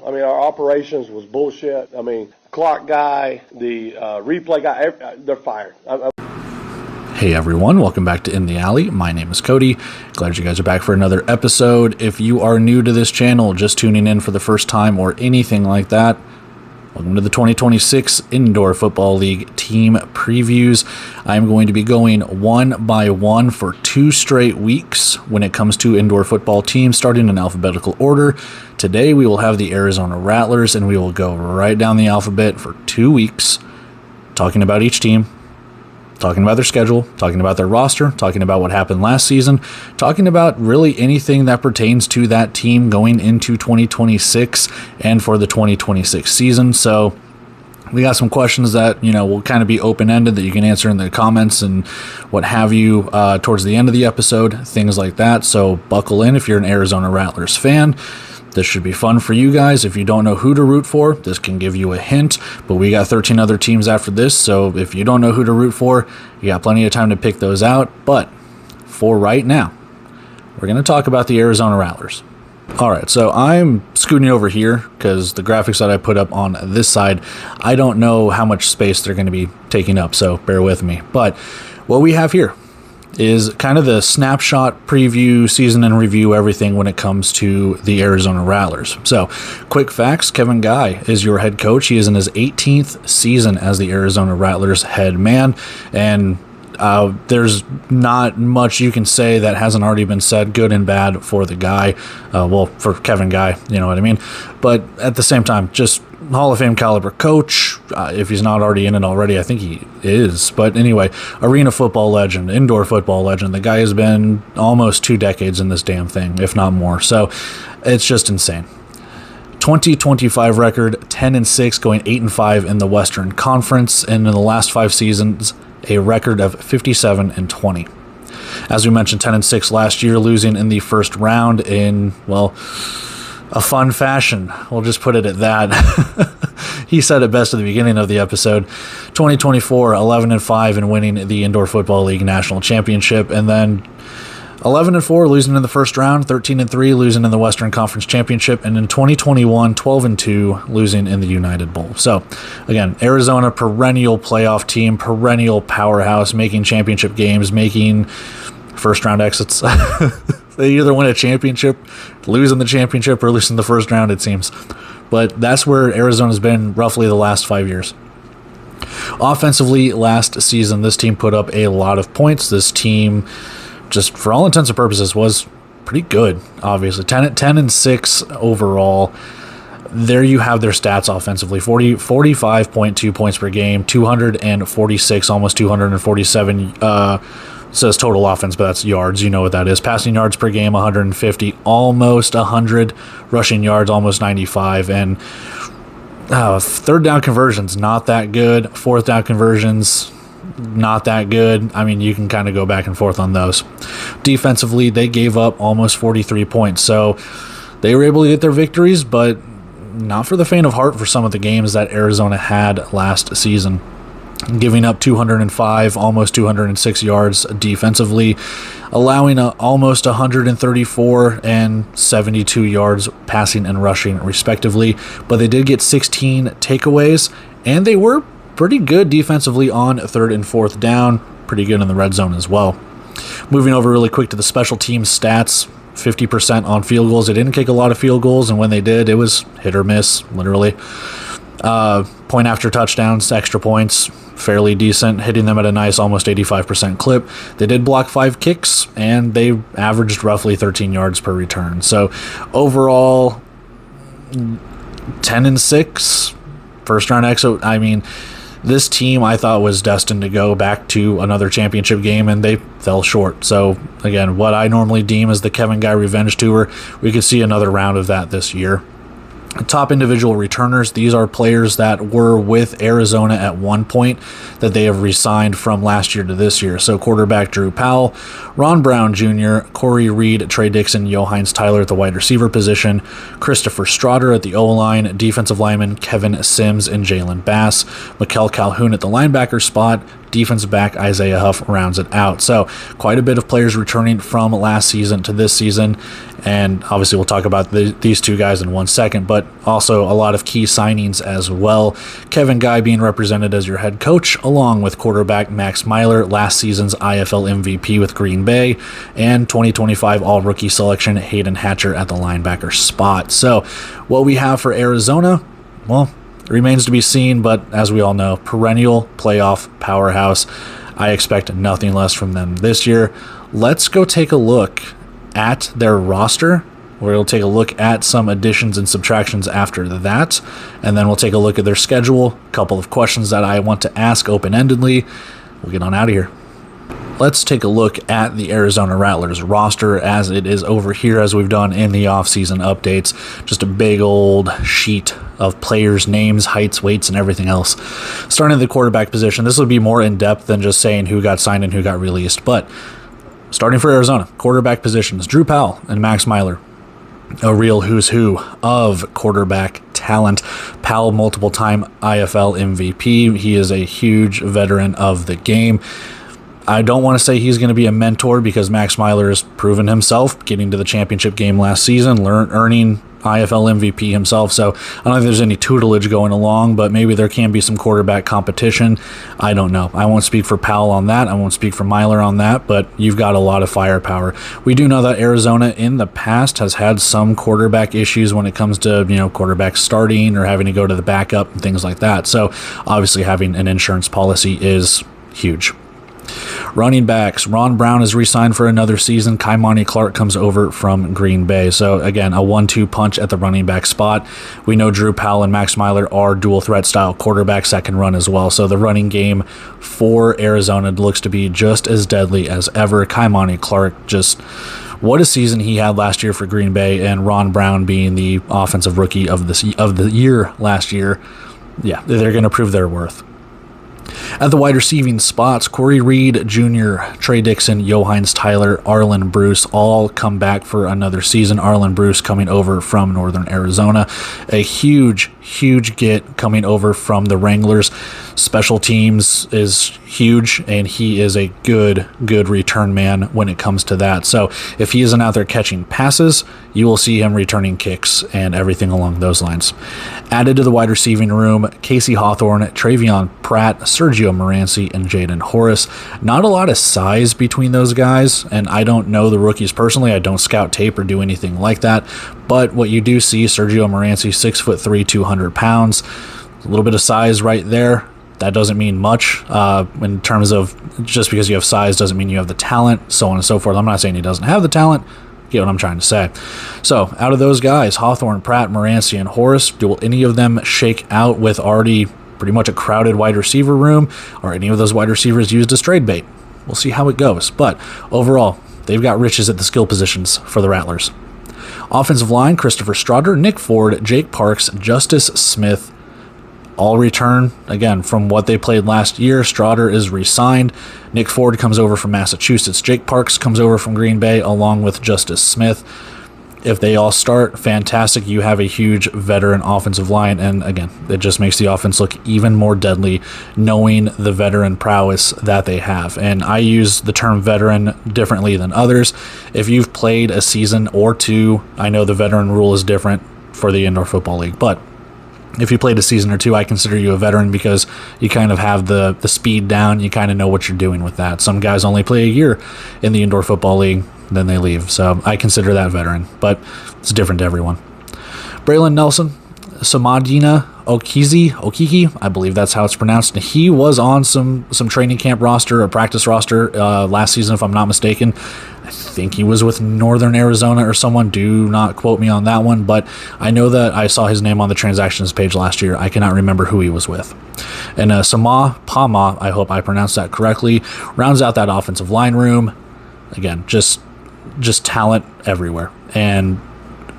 I mean, our operations was bullshit. I mean, clock guy, the replay guy, they're fired. Hey everyone, welcome back to In the Alley. My name is Cody. Glad you guys are back for another episode. If you are new to this channel, just tuning in for the first time or anything like that, welcome to the 2026 Indoor Football League team previews. I'm going to be going one by one for 2 straight weeks when it comes to indoor football teams, starting in alphabetical order. Today we will have the Arizona Rattlers, and we will go right down the alphabet for 2 weeks, talking about each team, talking about their schedule, talking about their roster, talking about what happened last season, talking about really anything that pertains to that team going into 2026 and for the 2026 season. So we got some questions that, will kind of be open-ended that you can answer in the comments and what have you towards the end of the episode, things like that. So buckle in if you're an Arizona Rattlers fan. This should be fun for you guys. If you don't know who to root for, this can give you a hint, but we got 13 other teams after this, so if you don't know who to root for, you got plenty of time to pick those out. But for right now, we're going to talk about the Arizona Rattlers. All right, so I'm scooting over here because the graphics that I put up on this side, I don't know how much space they're going to be taking up, so bear with me. But what we have here is kind of the snapshot preview, season and review, everything when it comes to the Arizona Rattlers. So, quick facts, Kevin Guy is your head coach. He is in his 18th season as the Arizona Rattlers head man, and there's not much you can say that hasn't already been said, good and bad, for the guy. For Kevin Guy, you know what I mean? But at the same time, just Hall of Fame caliber coach. If he's not already in it already, I think he is. But anyway, arena football legend, indoor football legend. The guy has been almost 2 decades in this damn thing, if not more. So it's just insane. 2025 record, 10-6, going 8-5 in the Western Conference, and in the last 5 seasons, a record of 57-20. As we mentioned, 10-6 last year, losing in the first round in, a fun fashion. We'll just put it at that. He said it best at the beginning of the episode. 2024, 11-5 and winning the Indoor Football League National Championship, and then 11-4 losing in the first round, 13-3 losing in the Western Conference Championship, and in 2021, 12-2 losing in the United Bowl. So, again, Arizona, perennial playoff team, perennial powerhouse, making championship games, making first-round exits. They either win a championship, lose in the championship, or lose in the first round, it seems. But that's where Arizona's been roughly the last 5 years. Offensively, last season, this team put up a lot of points. This team, just for all intents and purposes, was pretty good, obviously. 10-6 overall. There you have their stats offensively. 45.2 points per game, 246, almost 247 says total offense, but that's yards. You know what that is. Passing yards per game, 150, almost 100. Rushing yards, almost 95. And third down conversions, not that good. Fourth down conversions, not that good. I mean, you can kind of go back and forth on those. Defensively, they gave up almost 43 points. So they were able to get their victories, but not for the faint of heart for some of the games that Arizona had last season. Giving up 205, almost 206 yards defensively, allowing almost 134 and 72 yards passing and rushing, respectively. But they did get 16 takeaways, and they were pretty good defensively on 3rd and 4th down, pretty good in the red zone as well. Moving over really quick to the special teams stats, 50% on field goals. They didn't kick a lot of field goals, and when they did, it was hit or miss, literally. Point after touchdowns, extra points, fairly decent, hitting them at a nice almost 85% clip. They did block 5 kicks, and they averaged roughly 13 yards per return. So overall, 10-6, first round exit. I mean, this team I thought was destined to go back to another championship game, and they fell short. So again, what I normally deem as the Kevin Guy Revenge Tour, we could see another round of that this year. Top individual returners, these are players that were with Arizona at one point that they have re-signed from last year to this year. So quarterback Drew Powell, Ron Brown Jr., Corey Reed, Trey Dixon, Johannes Tyler at the wide receiver position, Christopher Strotter at the O-line, defensive lineman Kevin Sims and Jalen Bass, Mikel Calhoun at the linebacker spot, defensive back Isaiah Huff rounds it out. So quite a bit of players returning from last season to this season. And obviously we'll talk about these two guys in 1 second, but also a lot of key signings as well. Kevin Guy being represented as your head coach, along with quarterback Max Myler, last season's IFL MVP with Green Bay, and 2025 All-Rookie selection Hayden Hatcher at the linebacker spot. So what we have for Arizona, well, remains to be seen, but as we all know, perennial playoff powerhouse. I expect nothing less from them this year. Let's go take a look at their roster. We'll take a look at some additions and subtractions after that, and then we'll take a look at their schedule, a couple of questions that I want to ask open-endedly. We'll get on out of here. Let's take a look at the Arizona Rattlers roster as it is over here, as we've done in the offseason updates. Just a big old sheet of players' names, heights, weights, and everything else. Starting at the quarterback position, this will be more in-depth than just saying who got signed and who got released, but starting for Arizona, quarterback positions, Drew Powell and Max Myler. A real who's who of quarterback talent. Powell, multiple-time IFL MVP. He is a huge veteran of the game. I don't want to say he's going to be a mentor because Max Myler has proven himself, getting to the championship game last season, earning IFL MVP himself. So I don't think there's any tutelage going along, but maybe there can be some quarterback competition. I don't know. I won't speak for Powell on that. I won't speak for Myler on that, but you've got a lot of firepower. We do know that Arizona in the past has had some quarterback issues when it comes to, quarterback starting or having to go to the backup and things like that. So obviously having an insurance policy is huge. Running backs, Ron Brown is re-signed for another season. Kaimani Clark comes over from Green Bay. So again, a 1-2 punch at the running back spot. We know Drew Powell and Max Myler are dual threat style quarterbacks that can run as well. So the running game for Arizona looks to be just as deadly as ever. Kaimani Clark, just what a season he had last year for Green Bay, and Ron Brown being the offensive rookie of the year last year. Yeah, they're going to prove their worth. At the wide receiving spots, Corey Reed Jr., Trey Dixon, Johannes Tyler, Arlen Bruce all come back for another season. Arlen Bruce coming over from Northern Arizona. A huge get coming over from the Wranglers. Special teams is huge, and he is a good return man when it comes to that. So if he isn't out there catching passes, you will see him returning kicks and everything along those lines. Added to the wide receiving room, Casey Hawthorne, Travion Pratt, Sergio Moranci, and Jaden Horace. Not a lot of size between those guys, and I don't know the rookies personally. I don't scout tape or do anything like that. But what you do see, Sergio Moranci, 6'3", 200 pounds. A little bit of size right there. That doesn't mean much in terms of just because you have size doesn't mean you have the talent, so on and so forth. I'm not saying he doesn't have the talent. You get what I'm trying to say. So out of those guys, Hawthorne, Pratt, Moranci, and Horace, will any of them shake out with already pretty much a crowded wide receiver room? Or any of those wide receivers used as trade bait? We'll see how it goes. But overall, they've got riches at the skill positions for the Rattlers. Offensive line, Christopher Strotter, Nick Ford, Jake Parks, Justice Smith, all return, again, from what they played last year. Strotter is re-signed. Nick Ford comes over from Massachusetts. Jake Parks comes over from Green Bay along with Justice Smith. If they all start, fantastic. You have a huge veteran offensive line, and again, it just makes the offense look even more deadly knowing the veteran prowess that they have. And I use the term veteran differently than others. If you've played a season or two, I know the veteran rule is different for the Indoor Football League, but if you played a season or two, I consider you a veteran because you kind of have the speed down. You kind of know what you're doing with that. Some guys only play a year in the Indoor Football League, then they leave. So I consider that veteran, but it's different to everyone. Braylon Nelson, Samadina Okiki, I believe that's how it's pronounced. He was on some training camp roster, a practice roster last season, if I'm not mistaken. I think he was with Northern Arizona or someone. Do not quote me on that one, but I know that I saw his name on the transactions page last year. I cannot remember who he was with. And Sama Pama, I hope I pronounced that correctly, rounds out that offensive line room. Again, just talent everywhere. And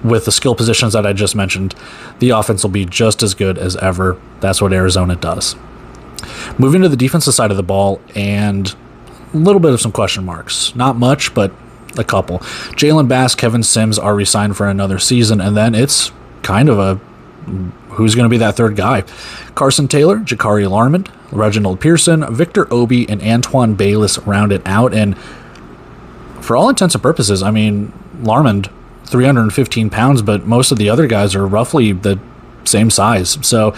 with the skill positions that I just mentioned, the offense will be just as good as ever. That's what Arizona does. Moving to the defensive side of the ball, and a little bit of some question marks. Not much, but a couple. Jalen Bass, Kevin Sims are re-signed for another season, and then it's kind of a who's going to be that third guy. Carson Taylor, Jakari Larmond, Reginald Pearson, Victor Obi, and Antoine Bayless round it out. And for all intents and purposes, I mean, Larmond 315 pounds, but most of the other guys are roughly the same size. So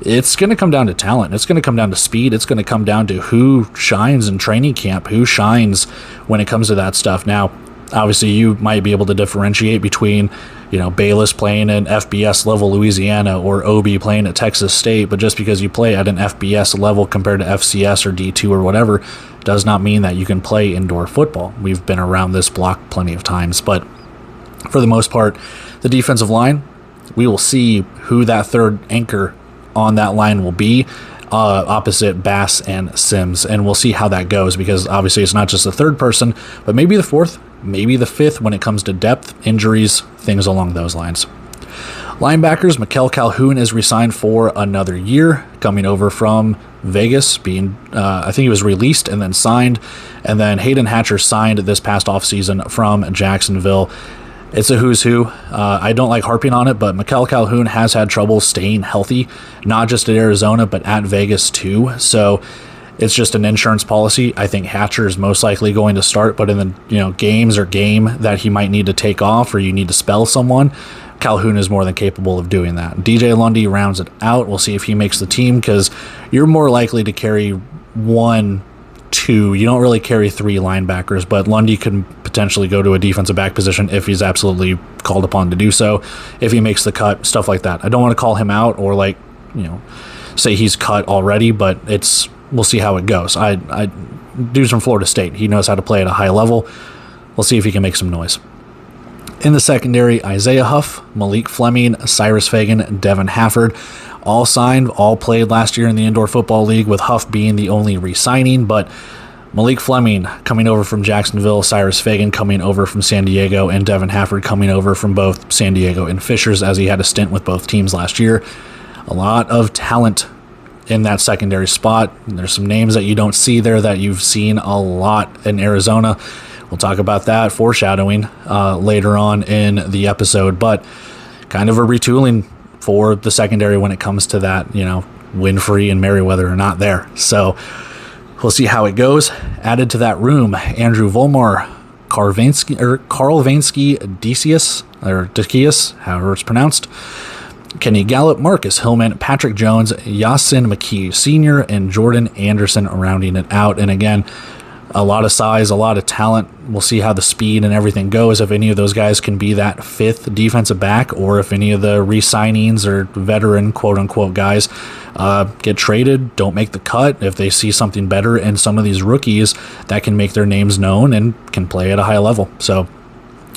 it's going to come down to talent. It's going to come down to speed. It's going to come down to who shines in training camp, who shines when it comes to that stuff. Now, obviously, you might be able to differentiate between, Bayless playing in FBS level Louisiana or OB playing at Texas State, but just because you play at an FBS level compared to FCS or D2 or whatever does not mean that you can play indoor football. We've been around this block plenty of times, but for the most part, the defensive line, we will see who that third anchor on that line will be opposite Bass and Sims, and we'll see how that goes, because obviously it's not just the third person, but maybe the fourth, maybe the fifth when it comes to depth, injuries, things along those lines. Linebackers, Mikel Calhoun is re-signed for another year, coming over from Vegas, I think he was released and then signed, and then Hayden Hatcher signed this past offseason from Jacksonville. It's a who's who. I don't like harping on it, but Mikel Calhoun has had trouble staying healthy, not just at Arizona, but at Vegas too. So it's just an insurance policy. I think Hatcher is most likely going to start, but in the games or game that he might need to take off or you need to spell someone, Calhoun is more than capable of doing that. DJ Lundy rounds it out. We'll see if he makes the team, because you're more likely to carry 1, 2. You don't really carry 3 linebackers, but Lundy can potentially go to a defensive back position if he's absolutely called upon to do so, if he makes the cut, stuff like that. I don't want to call him out or say he's cut already, but we'll see how it goes. Dude's from Florida State. He knows how to play at a high level. We'll see if he can make some noise. In the secondary, Isaiah Huff, Malik Fleming, Cyrus Fagan, Devin Hafford, all signed, all played last year in the Indoor Football League, with Huff being the only re-signing, but Malik Fleming coming over from Jacksonville, Cyrus Fagan coming over from San Diego, and Devin Hafford coming over from both San Diego and Fishers, as he had a stint with both teams last year. A lot of talent in that secondary spot. There's some names that you don't see there that you've seen a lot in Arizona. We'll talk about that, foreshadowing, later on in the episode, but kind of a retooling for the secondary when it comes to that. Winfrey and Merriweather are not there. So we'll see how it goes. Added to that room, Andrew Volmar, Karl Vansky Decius, however it's pronounced, Kenny Gallup, Marcus Hillman, Patrick Jones, Yasin McKee Sr., and Jordan Anderson rounding it out. And again, a lot of size, a lot of talent. We'll see how the speed and everything goes, if any of those guys can be that fifth defensive back, or if any of the re-signings or veteran quote-unquote guys get traded, don't make the cut, if they see something better in some of these rookies that can make their names known and can play at a high level. So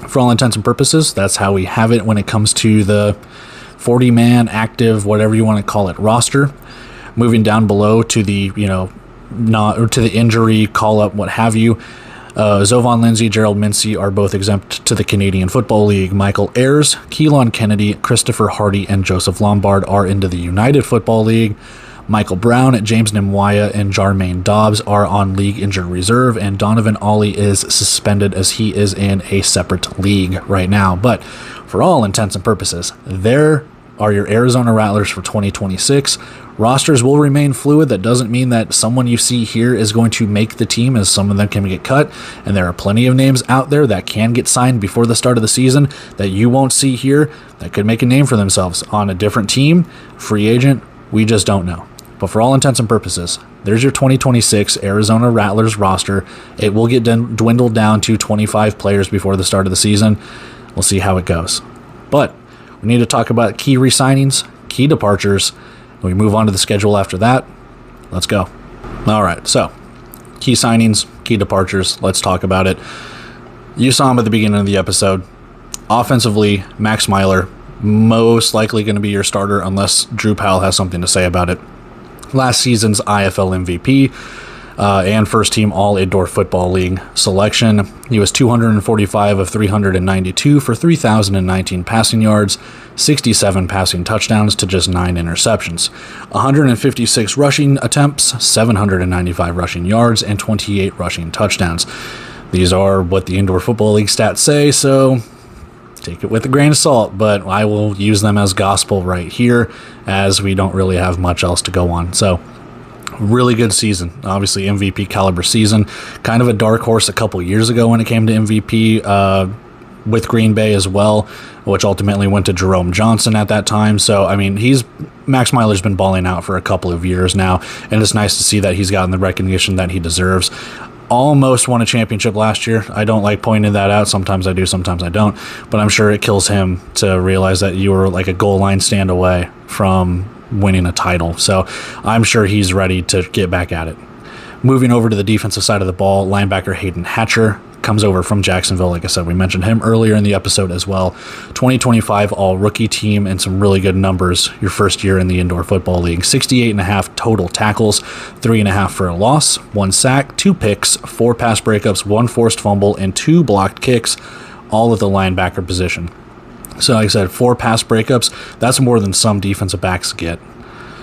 for all intents and purposes, that's how we have it when it comes to the 40-man active, whatever you want to call it, roster. Moving down below to the, to the injury call-up, what have you. Zovan Lindsay, Gerald Mincy are both exempt to the Canadian Football League. Michael Ayers, Keelan Kennedy, Christopher Hardy, and Joseph Lombard are into the United Football League. Michael Brown, James Nimwaya, and Jarmaine Dobbs are on league injured reserve, and Donovan Ollie is suspended as he is in a separate league right now. But for all intents and purposes, there are your Arizona Rattlers for 2026. Rosters will remain fluid. That doesn't mean that someone you see here is going to make the team, as some of them can get cut, and there are plenty of names out there that can get signed before the start of the season that you won't see here that could make a name for themselves on a different team, free agent. We just don't know. But for all intents and purposes, there's your 2026 Arizona Rattlers roster. It will get dwindled down to 25 players before the start of the season. We'll see how it goes. But we need to talk about key re-signings, key departures. We move on to the schedule after that. Let's go. All right, so key signings, key departures. Let's talk about it. You saw him at the beginning of the episode. Offensively, Max Myler, most likely going to be your starter unless Drew Powell has something to say about it. Last season's IFL MVP and first team All Indoor Football League selection. He was 245 of 392 for 3,019 passing yards, 67 passing touchdowns to just 9 interceptions, 156 rushing attempts, 795 rushing yards, and 28 rushing touchdowns. These are what the Indoor Football League stats say, so take it with a grain of salt, but I will use them as gospel right here, as we don't really have much else to go on. So really good season, obviously MVP caliber season. Kind of a dark horse a couple years ago when it came to MVP, with Green Bay as well, which ultimately went to Jerome Johnson at that time. So, I mean, Max Miller's been balling out for a couple of years now, and it's nice to see that he's gotten the recognition that he deserves. Almost won a championship last year. I don't like pointing that out. Sometimes I do, sometimes I don't. But I'm sure it kills him to realize that you were like a goal line stand away from winning a title. So I'm sure he's ready to get back at it. Moving over to the defensive side of the ball, linebacker Hayden Hatcher comes over from Jacksonville. Like I said, we mentioned him earlier in the episode as well. 2025 all-rookie team and some really good numbers your first year in the Indoor Football League. 68.5 total tackles, 3.5 for a loss, 1 sack, 2 picks, 4 pass breakups, 1 forced fumble, and 2 blocked kicks, all at the linebacker position. So like I said, 4 pass breakups, that's more than some defensive backs get.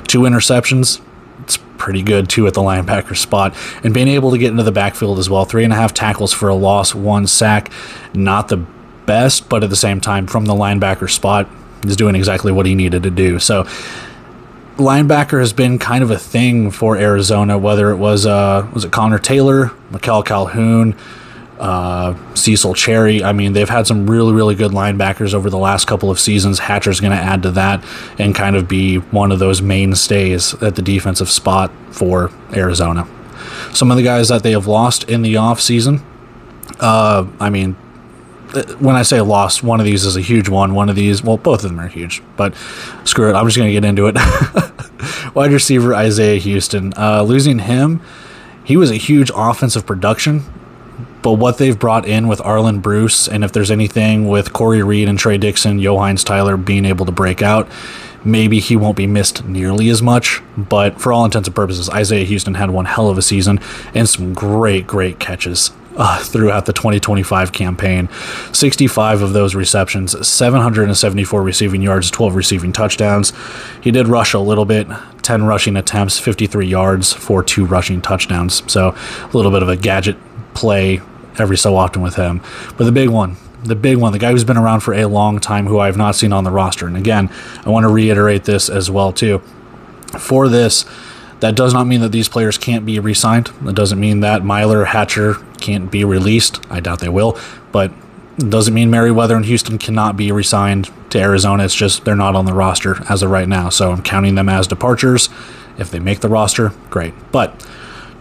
2 interceptions, it's pretty good too at the linebacker spot, and being able to get into the backfield as well. 3.5 tackles for a loss, 1 sack. Not the best, but at the same time, from the linebacker spot, he's doing exactly what he needed to do. So linebacker has been kind of a thing for Arizona, whether it was it Connor Taylor, Mikel Calhoun, Cecil Cherry. I mean, they've had some really, really good linebackers over the last couple of seasons. Hatcher's going to add to that and kind of be one of those mainstays at the defensive spot for Arizona. Some of the guys that they have lost in the offseason, I mean, when I say lost, one of these is a huge one. One of these, well, both of them are huge, but screw it. I'm just going to get into it. Wide receiver Isaiah Houston. Losing him, he was a huge offensive production. But what they've brought in with Arlen Bruce, and if there's anything with Corey Reed and Trey Dixon, Johannes Tyler being able to break out, maybe he won't be missed nearly as much. But for all intents and purposes, Isaiah Houston had one hell of a season and some great, great catches throughout the 2025 campaign. 65 of those receptions, 774 receiving yards, 12 receiving touchdowns. He did rush a little bit, 10 rushing attempts, 53 yards for 2 rushing touchdowns. So a little bit of a gadget play every so often with him. But the big one, the guy who's been around for a long time, who I have not seen on the roster. And again, I want to reiterate this as well too. For this, that does not mean that these players can't be re-signed. That doesn't mean that Myler, Hatcher can't be released. I doubt they will. But it doesn't mean Merriweather and Houston cannot be re-signed to Arizona. It's just they're not on the roster as of right now. So I'm counting them as departures. If they make the roster, great. But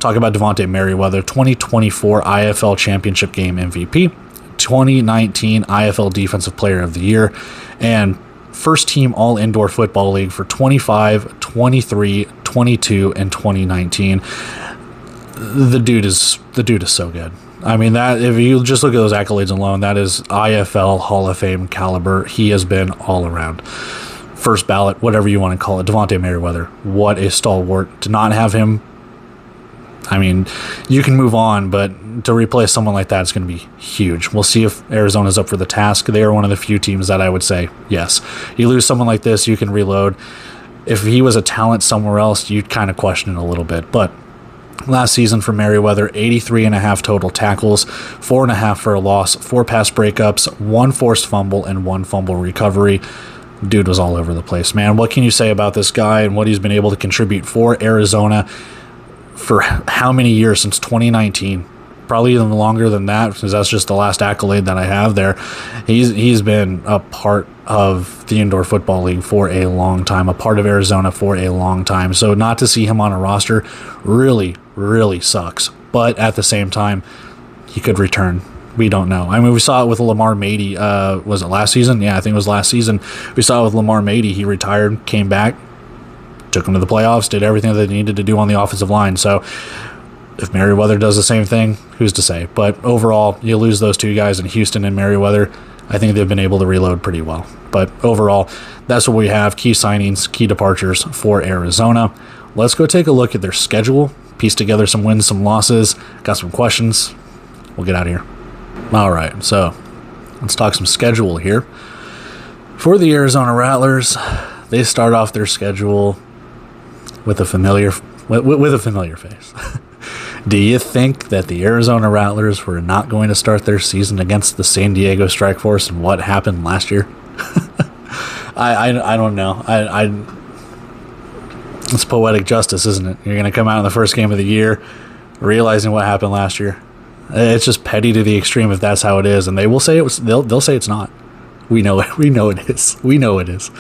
talk about Devontae Merriweather, 2024 IFL Championship Game MVP, 2019 IFL Defensive Player of the Year, and first team All Indoor Football League for 25, 23, 22, and 2019. The dude is so good. I mean, that if you just look at those accolades alone, that is IFL Hall of Fame caliber. He has been all around. First ballot, whatever you want to call it. Devontae Merriweather, what a stalwart. To not have him, I mean, you can move on, but to replace someone like that is going to be huge. We'll see if Arizona's up for the task. They are one of the few teams that I would say, yes. You lose someone like this, you can reload. If he was a talent somewhere else, you'd kind of question it a little bit. But last season for Merriweather, 83.5 total tackles, 4.5 for a loss, 4 pass breakups, 1 forced fumble, and 1 fumble recovery. Dude was all over the place, man. What can you say about this guy and what he's been able to contribute for Arizona for how many years, since 2019? Probably even longer than that, because that's just the last accolade that I have there. He's been a part of the Indoor Football League for a long time, a part of Arizona for a long time. So not to see him on a roster really, really sucks. But at the same time, he could return. We don't know. I mean, we saw it with Lamar Mady. Was it last season? Yeah, I think it was last season. We saw it with Lamar Mady. He retired, came back, took him to the playoffs, did everything that they needed to do on the offensive line. So if Merriweather does the same thing, who's to say? But overall, you lose those two guys in Houston and Merriweather. I think they've been able to reload pretty well. But overall, that's what we have. Key signings, key departures for Arizona. Let's go take a look at their schedule, piece together some wins, some losses. Got some questions. We'll get out of here. All right, so let's talk some schedule here. For the Arizona Rattlers, they start off their schedule with a familiar face. Do you think that the Arizona Rattlers were not going to start their season against the San Diego Strike Force and what happened last year? I don't know. It's poetic justice, isn't it? You're going to come out in the first game of the year realizing what happened last year. It's just petty to the extreme if that's how it is, and they will say it was. They'll say it's not. We know it. We know it is. We know it is,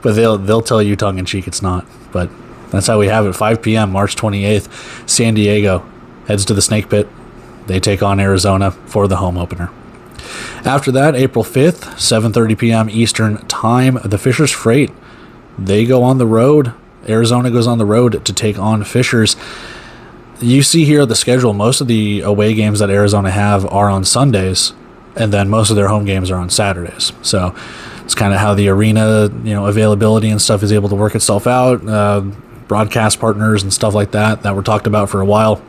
but they'll tell you tongue in cheek it's not. But that's how we have it. 5 p.m. March 28th. San Diego heads to the Snake Pit. They take on Arizona for the home opener. After that, April 5th, 7:30 p.m. Eastern Time, the Fishers Freight, they go on the road. Arizona goes on the road to take on Fishers. You see here the schedule, most of the away games that Arizona have are on Sundays, and then most of their home games are on Saturdays. So it's kind of how the arena, availability and stuff is able to work itself out. Broadcast partners and stuff like that were talked about for a while.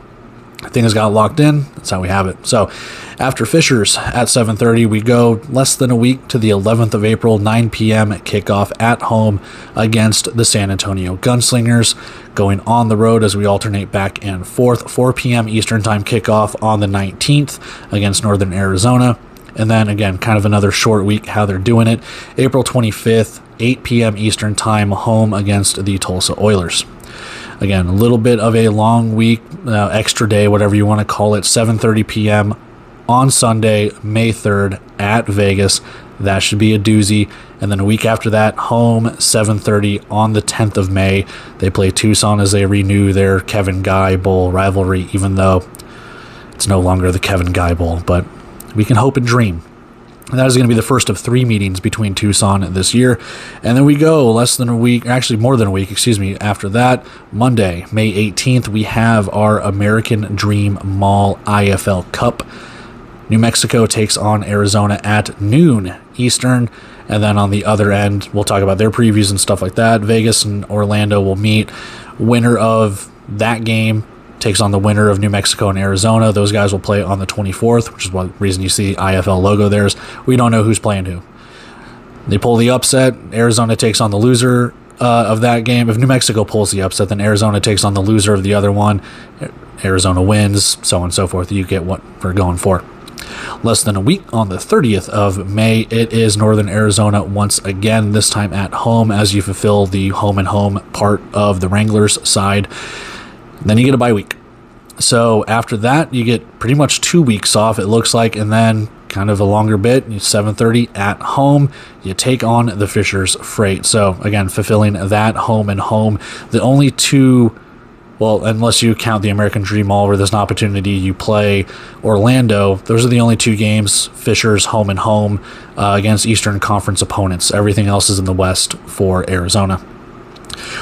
Things got locked in. That's how we have it. So after Fishers at 7:30, we go less than a week to the 11th of April, 9 p.m. kickoff at home against the San Antonio Gunslingers, going on the road as we alternate back and forth. 4 p.m. Eastern Time kickoff on the 19th against Northern Arizona. And then again, kind of another short week how they're doing it. April 25th, 8 p.m. Eastern Time, home against the Tulsa Oilers. Again, a little bit of a long week, extra day, whatever you want to call it. 7:30 p.m. on Sunday, May 3rd at Vegas. That should be a doozy. And then a week after that, home, 7:30 on the 10th of May. They play Tucson as they renew their Kevin Guy Bowl rivalry, even though it's no longer the Kevin Guy Bowl. But we can hope and dream. And that is going to be the first of 3 meetings between Tucson this year. And then we go less than a week, actually more than a week, after that, Monday, May 18th, we have our American Dream Mall IFL Cup. New Mexico takes on Arizona at noon Eastern. And then on the other end, we'll talk about their previews and stuff like that. Vegas and Orlando will meet. Winner of that game takes on the winner of New Mexico and Arizona. Those guys will play on the 24th, which is one reason you see the IFL logo there. We don't know who's playing who. They pull the upset. Arizona takes on the loser of that game. If New Mexico pulls the upset, then Arizona takes on the loser of the other one. Arizona wins, so on and so forth. You get what we're going for. Less than a week, on the 30th of May, it is Northern Arizona once again, this time at home as you fulfill the home and home part of the Wranglers side. Then you get a bye week. So after that, you get pretty much 2 weeks off, it looks like, and then kind of a longer bit, 7:30 at home, you take on the Fishers Freight. So again, fulfilling that home and home. The only two, well, unless you count the American Dream Mall where there's an opportunity you play Orlando, those are the only 2 games, Fishers home and home, against Eastern Conference opponents. Everything else is in the West for Arizona.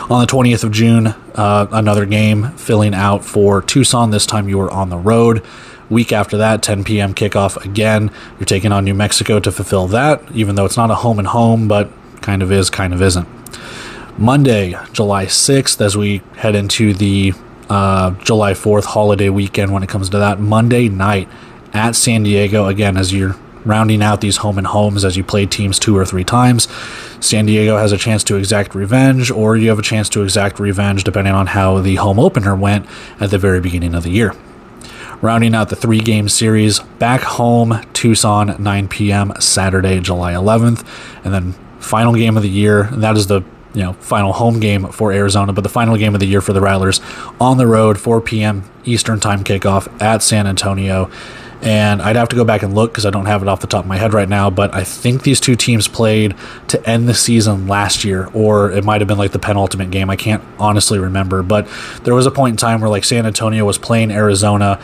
On the 20th of June, another game filling out for Tucson. This time you are on the road. Week after that, 10 p.m. kickoff again. You're taking on New Mexico to fulfill that, even though it's not a home and home, but kind of is, kind of isn't. Monday, July 6th, as we head into the July 4th holiday weekend when it comes to that. Monday night at San Diego, again, as you're rounding out these home and homes as you play teams 2 or 3 times. San Diego has a chance to exact revenge, or you have a chance to exact revenge depending on how the home opener went at the very beginning of the year. Rounding out the 3-game series, back home, Tucson, 9 p.m. Saturday, July 11th. And then final game of the year, and that is the final home game for Arizona, but the final game of the year for the Rattlers on the road, 4 p.m. Eastern Time kickoff at San Antonio. And I'd have to go back and look because I don't have it off the top of my head right now, but I think these 2 teams played to end the season last year, or it might have been like the penultimate game. I can't honestly remember, but there was a point in time where like San Antonio was playing Arizona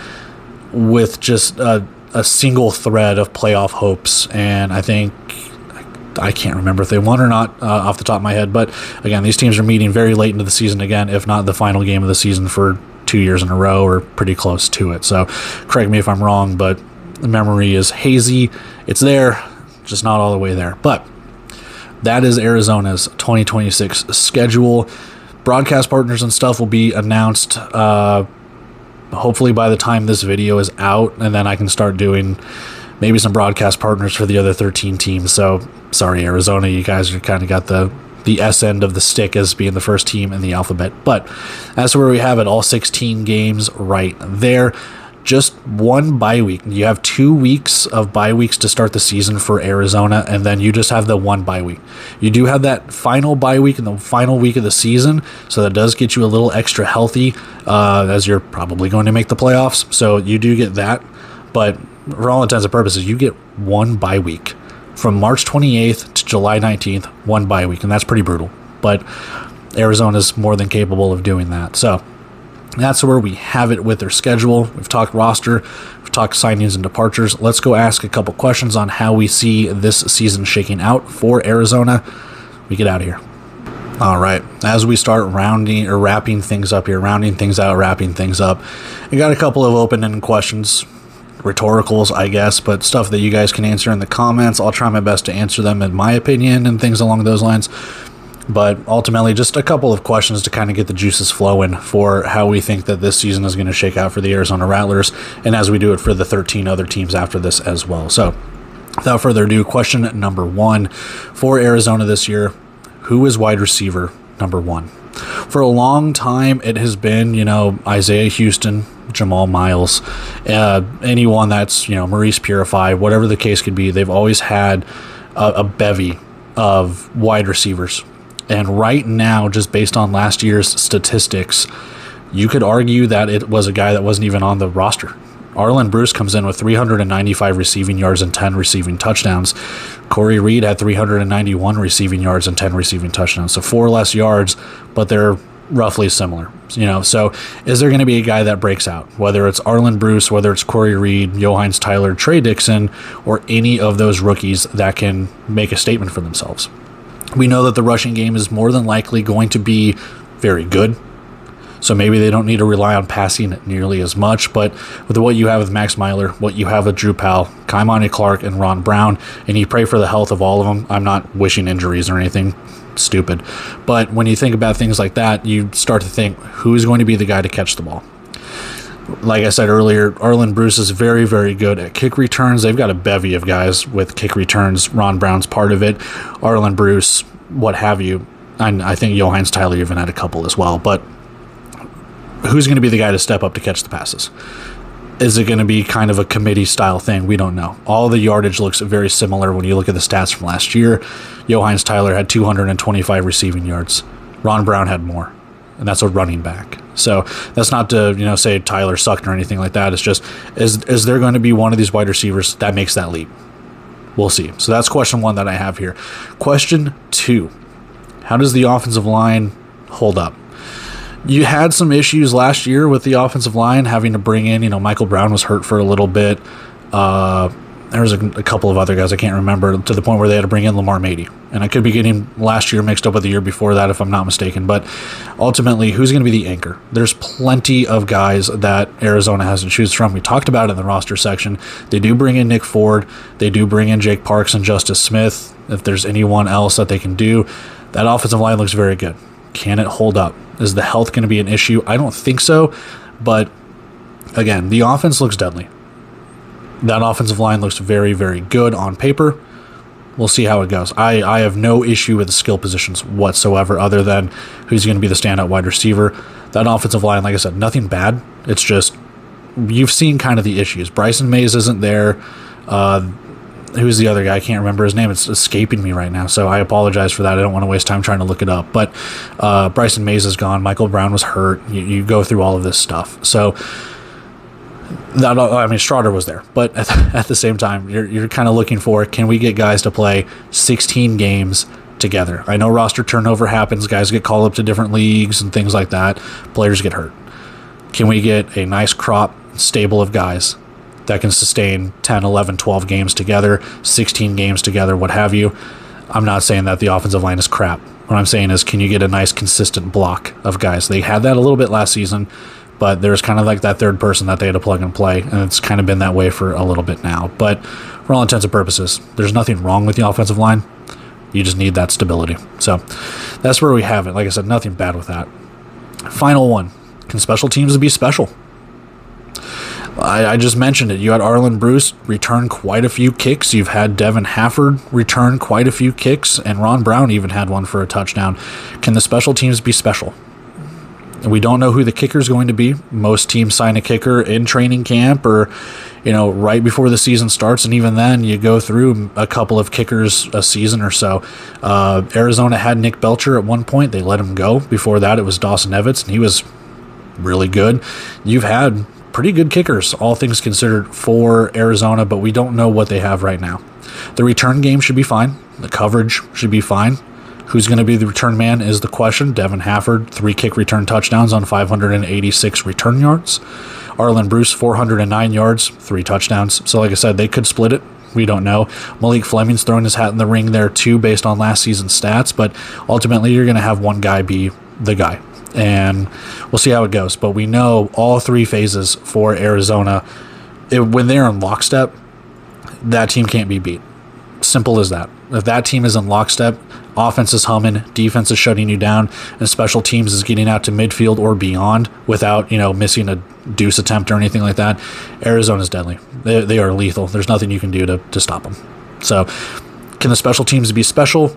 with just a single thread of playoff hopes, and I can't remember if they won or not off the top of my head, but again, these teams are meeting very late into the season again, if not the final game of the season for 2 years in a row or pretty close to it. So correct me if I'm wrong, but the memory is hazy. It's there, just not all the way there. But that is Arizona's 2026 schedule. Broadcast partners and stuff will be announced hopefully by the time this video is out, and then I can start doing maybe some broadcast partners for the other 13 teams. So sorry, Arizona, you guys are kind of got the S end of the stick as being the first team in the alphabet. But that's where we have it, all 16 games right there. Just one bye week. You have 2 weeks of bye weeks to start the season for Arizona, and then you just have the one bye week. You do have that final bye week in the final week of the season, so that does get you a little extra healthy as you're probably going to make the playoffs. So you do get that. But for all intents and purposes, you get one bye week. From March 28th to July 19th, one bye week, and that's pretty brutal. But Arizona's more than capable of doing that. So that's where we have it with their schedule. We've talked roster, we've talked signings and departures. Let's go ask a couple questions on how we see this season shaking out for Arizona. We get out of here. All right, as we start wrapping things up here, rounding things out, wrapping things up, we got a couple of open-ended questions. Rhetoricals, I guess, but stuff that you guys can answer in the comments. I'll try my best to answer them in my opinion and things along those lines. But ultimately, just a couple of questions to kind of get the juices flowing for how we think that this season is going to shake out for the Arizona Rattlers, and as we do it for the 13 other teams after this as well. So, without further ado, question number 1 for Arizona this year: who is wide receiver number 1? For a long time, it has been, Isaiah Houston, Jamal Miles, anyone that's, Maurice Purify, whatever the case could be. They've always had a bevy of wide receivers. And right now, just based on last year's statistics, you could argue that it was a guy that wasn't even on the roster. Arlen Bruce comes in with 395 receiving yards and 10 receiving touchdowns. Corey Reed had 391 receiving yards and 10 receiving touchdowns. So 4 less yards, but they're roughly similar. So is there going to be a guy that breaks out? Whether it's Arlen Bruce, whether it's Corey Reed, Johannes Tyler, Trey Dixon, or any of those rookies that can make a statement for themselves. We know that the rushing game is more than likely going to be very good. So maybe they don't need to rely on passing nearly as much, but with what you have with Max Myler, what you have with Drew Powell, Kaimani Clark, and Ron Brown, and you pray for the health of all of them. I'm not wishing injuries or anything stupid, but when you think about things like that, you start to think, who's going to be the guy to catch the ball? Like I said earlier, Arlen Bruce is very, very good at kick returns. They've got a bevy of guys with kick returns. Ron Brown's part of it. Arlen Bruce, what have you. And I think Johannes Tyler even had a couple as well, but who's going to be the guy to step up to catch the passes? Is it going to be kind of a committee style thing? We don't know. All the yardage looks very similar when you look at the stats from last year. Johannes Tyler had 225 receiving yards. Ron Brown had more, and that's a running back. So that's not to say Tyler sucked or anything like that. It's just, is there going to be one of these wide receivers that makes that leap? We'll see. So that's question 1 that I have here. Question 2, how does the offensive line hold up? You had some issues last year with the offensive line, having to bring in, Michael Brown was hurt for a little bit. There was a couple of other guys I can't remember, to the point where they had to bring in Lamar Mady. And I could be getting last year mixed up with the year before that if I'm not mistaken. But ultimately, who's going to be the anchor? There's plenty of guys that Arizona has to choose from. We talked about it in the roster section. They do bring in Nick Ford. They do bring in Jake Parks and Justice Smith. If there's anyone else that they can do, that offensive line looks very good. Can it hold up? Is the health going to be an issue? I don't think so. But again, the offense looks deadly. That offensive line looks very, very good on paper. We'll see how it goes. I have no issue with the skill positions whatsoever, other than who's going to be the standout wide receiver. That offensive line, like I said, nothing bad. It's just, you've seen kind of the issues. Bryson Mays isn't there. Who's the other guy? I can't remember his name. It's escaping me right now, so I apologize for that. I don't want to waste time trying to look it up. But Bryson Mays is gone. Michael Brown was hurt. You go through all of this stuff. So Straughter was there, but at the same time, you're kind of looking for, can we get guys to play 16 games together? I know roster turnover happens, guys get called up to different leagues and things like that, players get hurt. Can we get a nice crop, stable of guys that can sustain 10, 11, 12 games together, 16 games together, what have you? I'm not saying that the offensive line is crap. What I'm saying is, can you get a nice consistent block of guys? They had that a little bit last season, but there's kind of like that third person that they had to plug and play, and it's kind of been that way for a little bit now. But for all intents and purposes, there's nothing wrong with the offensive line. You just need that stability. So that's where we have it. Like I said, nothing bad with that. Final one. Can special teams be special? I just mentioned it. You had Arlen Bruce return quite a few kicks. You've had Devin Hafford return quite a few kicks, and Ron Brown even had one for a touchdown. Can the special teams be special? We don't know who the kicker is going to be. Most teams sign a kicker in training camp or, right before the season starts, and even then you go through a couple of kickers a season or so. Arizona had Nick Belcher at one point. They let him go. Before that, it was Dawson Evans, and he was really good. You've had pretty good kickers, all things considered, for Arizona, but we don't know what they have right now. The return game should be fine. The coverage should be fine. Who's going to be the return man is the question. Devin Hafford, 3 kick return touchdowns on 586 return yards. Arlen Bruce, 409 yards, 3 touchdowns. So like I said, they could split it. We don't know. Malik Fleming's throwing his hat in the ring there too based on last season's stats, but ultimately you're going to have one guy be the guy. And we'll see how it goes. But we know all 3 phases for Arizona, when they're in lockstep, that team can't be beat. Simple as that. If that team is in lockstep, offense is humming, defense is shutting you down, and special teams is getting out to midfield or beyond without, missing a deuce attempt or anything like that, Arizona's deadly. They are lethal. There's nothing you can do to stop them. So, can the special teams be special?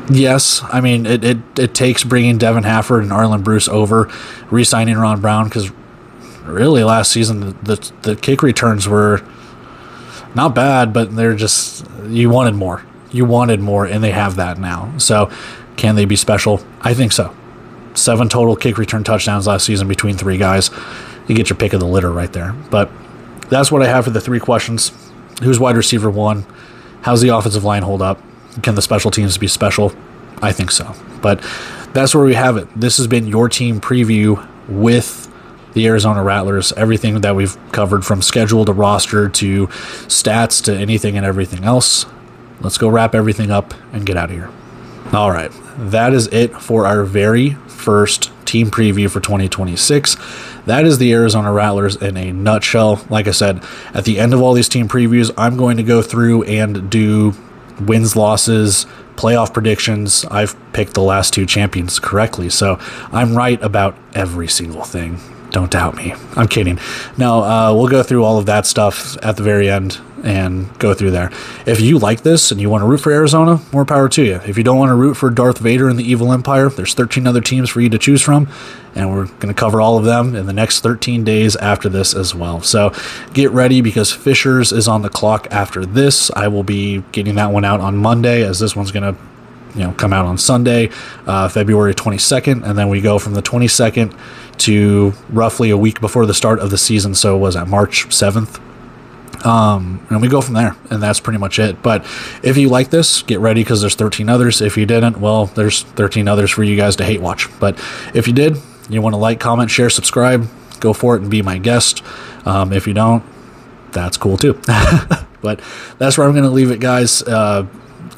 Yes. I mean, it takes bringing Devin Hafford and Arlen Bruce over, re-signing Ron Brown, because really last season the kick returns were not bad, but they're just, you wanted more. You wanted more, and they have that now. So, can they be special? I think so. 7 total kick return touchdowns last season between 3 guys. You get your pick of the litter right there. But that's what I have for the 3 questions. Who's wide receiver 1? How's the offensive line hold up? Can the special teams be special? I think so. But that's where we have it. This has been your team preview with the Arizona Rattlers. Everything that we've covered, from schedule to roster to stats to anything and everything else. Let's go wrap everything up and get out of here. All right, that is it for our very first team preview for 2026. That is the Arizona Rattlers in a nutshell. Like I said, at the end of all these team previews, I'm going to go through and do wins, losses, playoff predictions. I've picked the last 2 champions correctly, so I'm right about every single thing. Don't doubt me. I'm kidding. No, we'll go through all of that stuff at the very end and go through there. If you like this and you want to root for Arizona, more power to you. If you don't want to root for Darth Vader and the Evil Empire, there's 13 other teams for you to choose from, and we're going to cover all of them in the next 13 days after this as well. So get ready, because Fishers is on the clock after this. I will be getting that one out on Monday, as this one's going to come out on Sunday, February 22nd, and then we go from the 22nd to roughly a week before the start of the season. So was that March 7th? And we go from there, and that's pretty much it. But if you like this, get ready, because there's 13 others. If you didn't, well, there's 13 others for you guys to hate watch. But if you did, you want to like, comment, share, subscribe, go for it and be my guest. If you don't, that's cool too. But that's where I'm going to leave it, guys.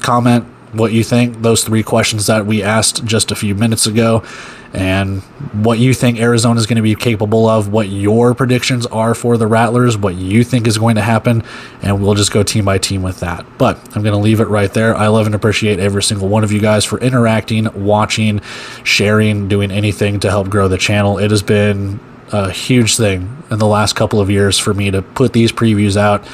Comment what you think, those 3 questions that we asked just a few minutes ago, and what you think Arizona is going to be capable of, what your predictions are for the Rattlers, what you think is going to happen, and we'll just go team by team with that. But I'm going to leave it right there. I love and appreciate every single one of you guys for interacting, watching, sharing, doing anything to help grow the channel. It has been a huge thing in the last couple of years for me to put these previews out,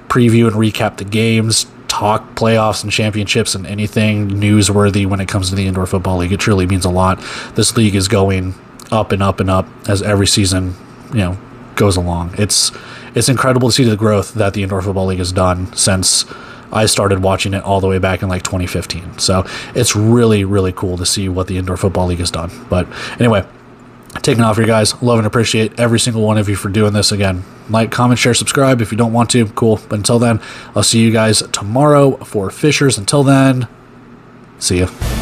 preview and recap the games, talk playoffs and championships and anything newsworthy when it comes to the Indoor Football League. It truly means a lot. This league is going up and up and up as every season, goes along. It's incredible to see the growth that the Indoor Football League has done since I started watching it all the way back in like 2015. So it's really, really cool to see what the Indoor Football League has done. But anyway, taking off here, guys. Love and appreciate every single one of you for doing this. Again, like, comment, share, subscribe. If you don't want to, cool. But until then, I'll see you guys tomorrow for Fishers. Until then, see ya.